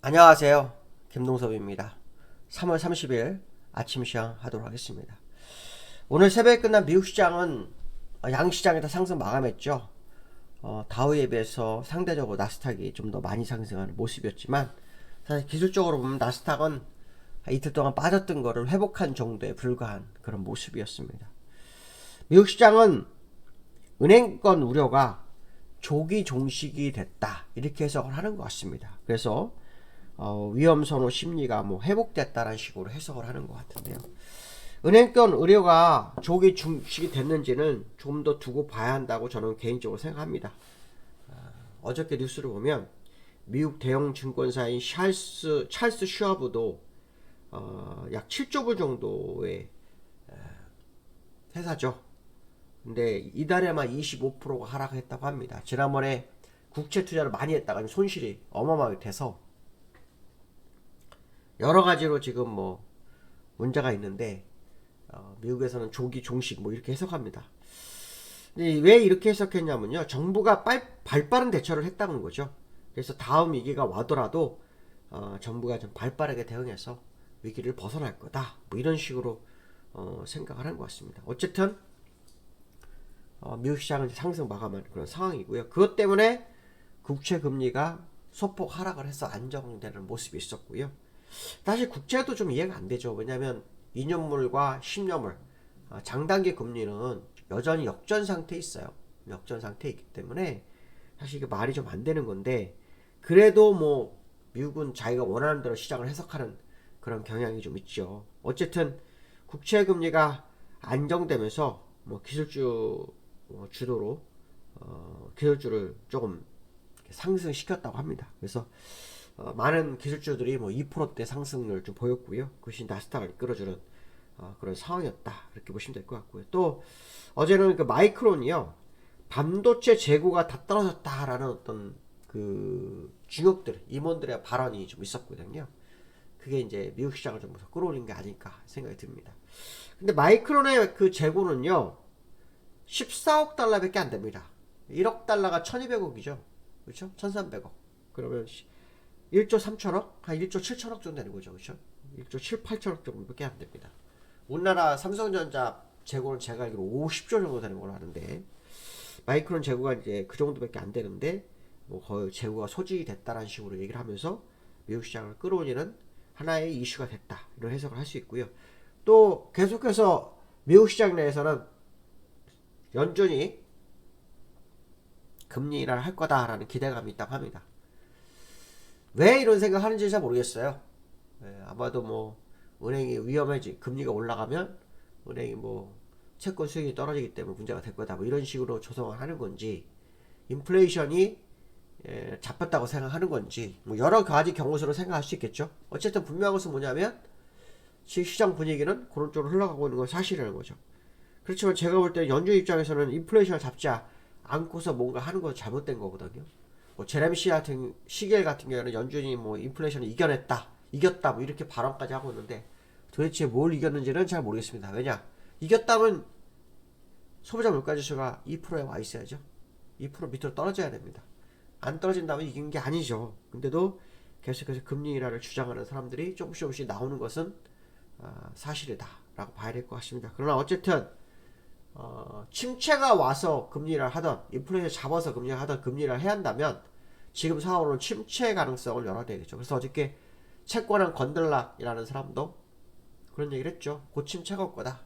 안녕하세요. 김동섭입니다. 3월 30일 아침 시장 하도록 하겠습니다. 오늘 새벽에 끝난 미국 시장은 양시장에서 상승 마감했죠. 다우에 비해서 상대적으로 나스닥이 좀 더 많이 상승하는 모습이었지만 사실 기술적으로 보면 나스닥은 이틀 동안 빠졌던 거를 회복한 정도에 불과한 그런 모습이었습니다. 미국 시장은 은행권 우려가 조기 종식이 됐다 이렇게 해석을 하는 것 같습니다. 그래서 위험선호 심리가 회복됐다는 식으로 해석을 하는 것 같은데요. 은행권 의료가 조기 중식이 됐는지는 좀 더 두고 봐야 한다고 저는 개인적으로 생각합니다. 어저께 뉴스를 보면 미국 대형 증권사인 찰스 슈와브도 약 7조 불 정도의 회사죠. 근데 이달에만 25%가 하락했다고 합니다. 지난번에 국채 투자를 많이 했다가 손실이 어마어마하게 돼서 여러 가지로 지금 문제가 있는데 미국에서는 조기 종식 이렇게 해석합니다. 근데 왜 이렇게 해석했냐면요, 정부가 발빠른 대처를 했다는 거죠. 그래서 다음 위기가 와더라도 정부가 좀 발빠르게 대응해서 위기를 벗어날 거다, 이런 식으로 생각을 한 것 같습니다. 어쨌든 미국 시장은 상승 마감한 그런 상황이고요. 그것 때문에 국채 금리가 소폭 하락을 해서 안정되는 모습이 있었고요. 사실 국채도 좀 이해가 안 되죠. 왜냐하면 2년물과 10년물 장단기 금리는 여전히 역전 상태에 있어요. 역전 상태에 있기 때문에 사실 이게 말이 좀 안 되는 건데, 그래도 미국은 자기가 원하는 대로 시장을 해석하는 그런 경향이 좀 있죠. 어쨌든 국채 금리가 안정되면서 기술주 주도로 기술주를 조금 상승시켰다고 합니다. 그래서 많은 기술주들이 2%대 상승률 좀 보였고요. 그것이 나스닥을 이끌어주는 그런 상황이었다, 이렇게 보시면 될 것 같고요. 또 어제는 그 마이크론이요, 반도체 재고가 다 떨어졌다라는 어떤 그 중역들, 임원들의 발언이 좀 있었거든요. 그게 이제 미국 시장을 좀 끌어올린 게 아닐까 생각이 듭니다. 근데 마이크론의 그 재고는요 14억 달러밖에 안 됩니다. 1억 달러가 1200억이죠. 그렇죠? 1300억. 그러면 1조 3천억? 한 1조 7천억 정도 되는 거죠. 그렇죠? 1조 7, 8천억 정도밖에 안 됩니다. 우리나라 삼성전자 재고는 제가 알기로 50조 정도 되는 걸로 아는데, 마이크론 재고가 이제 그 정도밖에 안 되는데 거의 재고가 소진이 됐다라는 식으로 얘기를 하면서 미국 시장을 끌어올리는 하나의 이슈가 됐다, 이런 해석을 할 수 있고요. 또 계속해서 미국 시장 내에서는 연준이 금리 인하를 할 거다라는 기대감이 있다고 합니다. 왜 이런 생각을 하는지 잘 모르겠어요. 아마도 은행이 위험해지, 금리가 올라가면 은행이 채권 수익이 떨어지기 때문에 문제가 될 거다, 이런 식으로 조성을 하는 건지, 인플레이션이 잡혔다고 생각하는 건지, 여러 가지 경우서로 생각할 수 있겠죠. 어쨌든 분명한 것은 뭐냐면 시장 분위기는 그런 쪽으로 흘러가고 있는 건 사실이라는 거죠. 그렇지만 제가 볼 때 연준 입장에서는 인플레이션을 잡지 않고서 뭔가 하는 건 잘못된 거거든요. 제레미 시겔 같은 경우는 연준이 인플레이션을 이겼다 이렇게 발언까지 하고 있는데, 도대체 뭘 이겼는지는 잘 모르겠습니다. 왜냐, 이겼다면 소비자 물가지수가 2%에 와 있어야죠. 2% 밑으로 떨어져야 됩니다. 안 떨어진다면 이긴 게 아니죠. 근데도 계속해서 금리 인하를 주장하는 사람들이 조금씩 나오는 것은 사실이다 라고 봐야 될 것 같습니다. 그러나 어쨌든 침체가 와서 금리를 하던, 인플레이션 잡아서 금리를 하던, 금리를 해야 한다면 지금 상황으로는 침체 가능성을 열어야 되겠죠. 그래서 어저께 채권왕 건들락이라는 사람도 그런 얘기를 했죠. 곧 침체가 올 거다.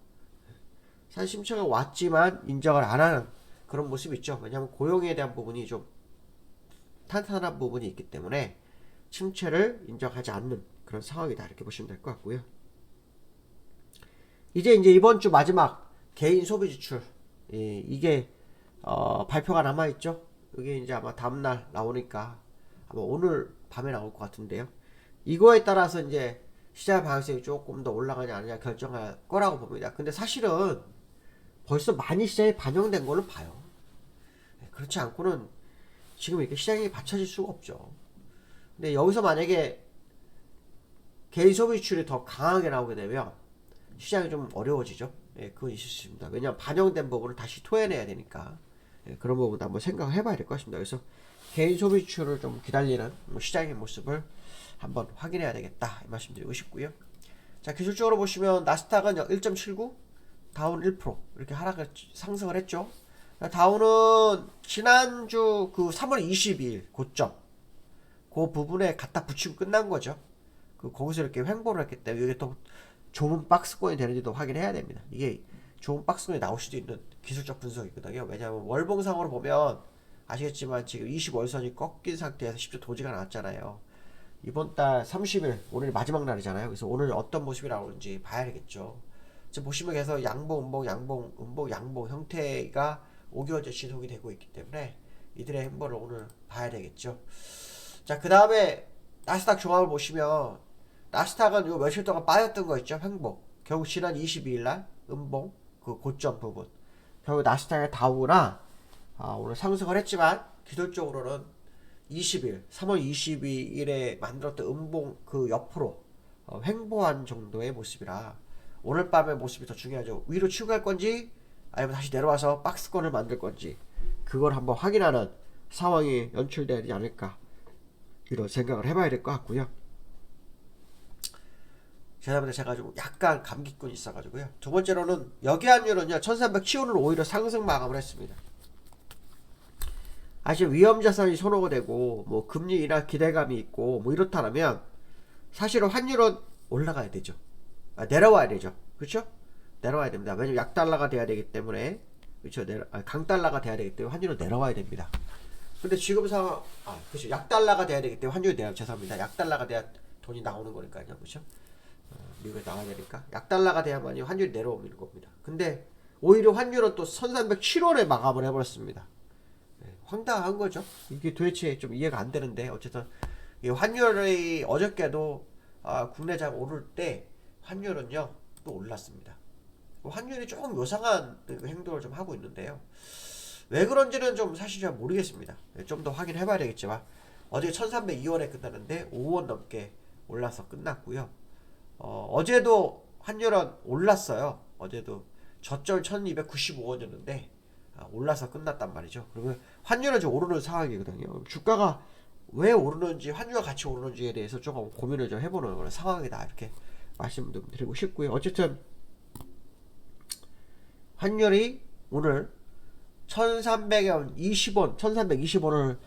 사실 침체가 왔지만 인정을 안 하는 그런 모습이 있죠. 왜냐하면 고용에 대한 부분이 좀 탄탄한 부분이 있기 때문에 침체를 인정하지 않는 그런 상황이다, 이렇게 보시면 될 것 같고요. 이제 이번 주 마지막 개인 소비 지출, 이게 발표가 남아있죠. 이게 이제 아마 다음날 나오니까 아마 오늘 밤에 나올 것 같은데요. 이거에 따라서 이제 시장 방향성이 조금 더 올라가냐 아니냐 결정할 거라고 봅니다. 근데 사실은 벌써 많이 시장에 반영된 걸로 봐요. 그렇지 않고는 지금 이렇게 시장이 받쳐질 수가 없죠. 근데 여기서 만약에 개인 소비 지출이 더 강하게 나오게 되면 시장이 좀 어려워지죠. 그건 있을 수 있습니다. 왜냐하면 반영된 부분을 다시 토해내야 되니까. 그런 부분도 한번 생각을 해봐야 될 것 같습니다. 그래서 개인 소비추를 좀 기다리는 시장의 모습을 한번 확인해야 되겠다 이 말씀드리고 싶고요. 자, 기술적으로 보시면 나스닥은 1.79, 다운 1% 이렇게 상승을 했죠. 다운은 지난주 그 3월 22일 고점 그 부분에 갖다 붙이고 끝난 거죠. 거기서 이렇게 횡보를 했기 때문에 이게 또 좋은 박스권이 되는지도 확인해야 됩니다. 이게 좋은 박스권이 나올 수도 있는 기술적 분석이거든요. 왜냐하면 월봉상으로 보면 아시겠지만 지금 20월선이 꺾인 상태에서 10주 도지가 나왔잖아요. 이번 달 30일 오늘 마지막 날이잖아요. 그래서 오늘 어떤 모습이 나오는지 봐야겠죠. 지금 보시면 계속 양봉, 음봉, 양봉, 음봉, 양봉 형태가 5개월째 지속이 되고 있기 때문에 이들의 행보를 오늘 봐야 되겠죠. 자, 그 다음에 나스닥 종합을 보시면 나스닥은 요 며칠 동안 빠졌던 거 있죠. 횡보. 결국 지난 22일날 음봉 그 고점 부분. 결국 나스닥의 다우나 오늘 상승을 했지만 기술적으로는 20일, 3월 22일에 만들었던 음봉 그 옆으로 횡보한 정도의 모습이라 오늘 밤의 모습이 더 중요하죠. 위로 치고 갈 건지 아니면 다시 내려와서 박스권을 만들 건지 그걸 한번 확인하는 상황이 연출되지 않을까 이런 생각을 해봐야 될 것 같고요. 제가 좀 약간 감기꾼이 있어가지고요. 두 번째로는 여기환율은요 1300치고는 오히려 상승 마감을 했습니다. 사실 위험자산이 선호가 되고 뭐 금리 인하 기대감이 있고 뭐 이렇다면 사실은 환율은 올라가야 되죠. 내려와야 되죠. 그렇죠? 내려와야 됩니다. 왜냐면 약달러가 돼야 되기 때문에 그렇죠. 강달러가 돼야 되기 때문에 환율은 내려와야 됩니다. 근데 지금 상황 그렇죠. 약달러가 돼야 되기 때문에 환율이 죄송합니다. 약달러가 돼야 돈이 나오는 거니까요. 그렇죠? 미국에 나와야 되니까 약달러가 돼야만이 환율이 내려오는 겁니다. 근데 오히려 환율은 또 1307원에 마감을 해버렸습니다. 황당한 거죠. 이게 도대체 좀 이해가 안 되는데 어쨌든 이 환율이 어저께도 국내장 오를 때 환율은요 또 올랐습니다. 환율이 조금 요상한 행동을 좀 하고 있는데요. 왜 그런지는 좀 사실 잘 모르겠습니다. 좀 더 확인해 봐야 되겠지만 어제 1302원에 끝났는데 5원 넘게 올라서 끝났고요. 어제도 환율은 올랐어요. 어제도 저점 1295원이었는데 올라서 끝났단 말이죠. 그러면 환율은 좀 오르는 상황이거든요. 주가가 왜 오르는지 환율과 같이 오르는지에 대해서 조금 고민을 좀 해보는 그런 상황이다 이렇게 말씀드리고 싶고요. 어쨌든 환율이 오늘 1320원 1320원을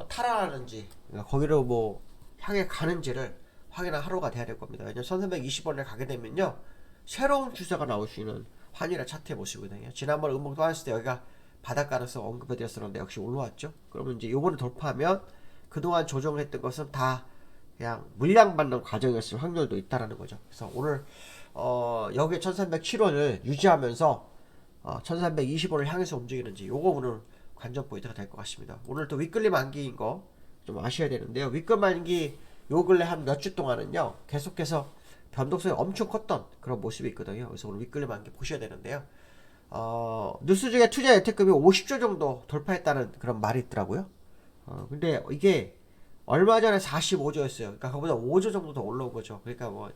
탈환하는지 거기로 뭐 향해 가는지를 확인한 하루가 돼야 될 겁니다. 왜냐면 1320원에 가게 되면요 새로운 추세가 나올 수 있는 환율의 차트의 모습이거든요. 지난번 음봉 떠났을 때 여기가 바닥 가능성 언급해 드렸었는데 역시 올라왔죠. 그러면 이제 요번에 돌파하면 그동안 조정을 했던 것은 다 그냥 물량 받는 과정이었을 확률도 있다라는 거죠. 그래서 오늘 여기에 1307원을 유지하면서 1320원을 향해서 움직이는지 요거 오늘 관전 포인트가 될 것 같습니다. 오늘 또 윗끌림 만기인 거 좀 아셔야 되는데요. 윗끌림 만기 요 근래 한 몇 주 동안은요 계속해서 변동성이 엄청 컸던 그런 모습이 있거든요. 그래서 오늘 윗끌림 만기 보셔야 되는데요. 뉴스 중에 투자 예탁금이 50조 정도 돌파했다는 그런 말이 있더라고요. 근데 이게 얼마 전에 45조였어요. 그러니까 그보다 5조 정도 더 올라온 거죠. 그러니까 뭐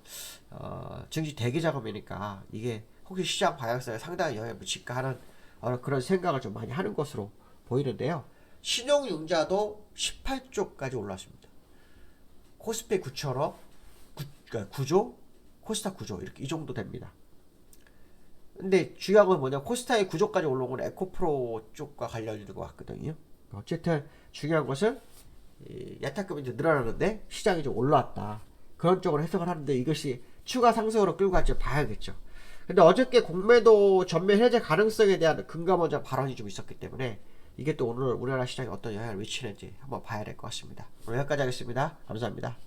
증시 대기 자금이니까 이게 혹시 시장 방향성에 상당히 영향을 미칠까 하는 그런 생각을 좀 많이 하는 것으로 보이는데요. 신용융자도 18조까지 올랐습니다. 코스피 9천억, 9조, 코스닥 9조 이렇게 이 정도 됩니다. 근데 중요한 건 뭐냐 코스닥이 9조까지 올라온 건 에코프로 쪽과 관련이 있는 것 같거든요. 어쨌든 중요한 것은 예탁금이 이제 늘어나는데 시장이 좀 올라왔다. 그런 쪽으로 해석을 하는데 이것이 추가 상승으로 끌고 갈지 봐야겠죠. 근데 어저께 공매도 전면 해제 가능성에 대한 금감원장 발언이 좀 있었기 때문에 이게 또 오늘 우리나라 시장에 어떤 영향을 미치는지 한번 봐야 될 것 같습니다. 오늘 여기까지 하겠습니다. 감사합니다.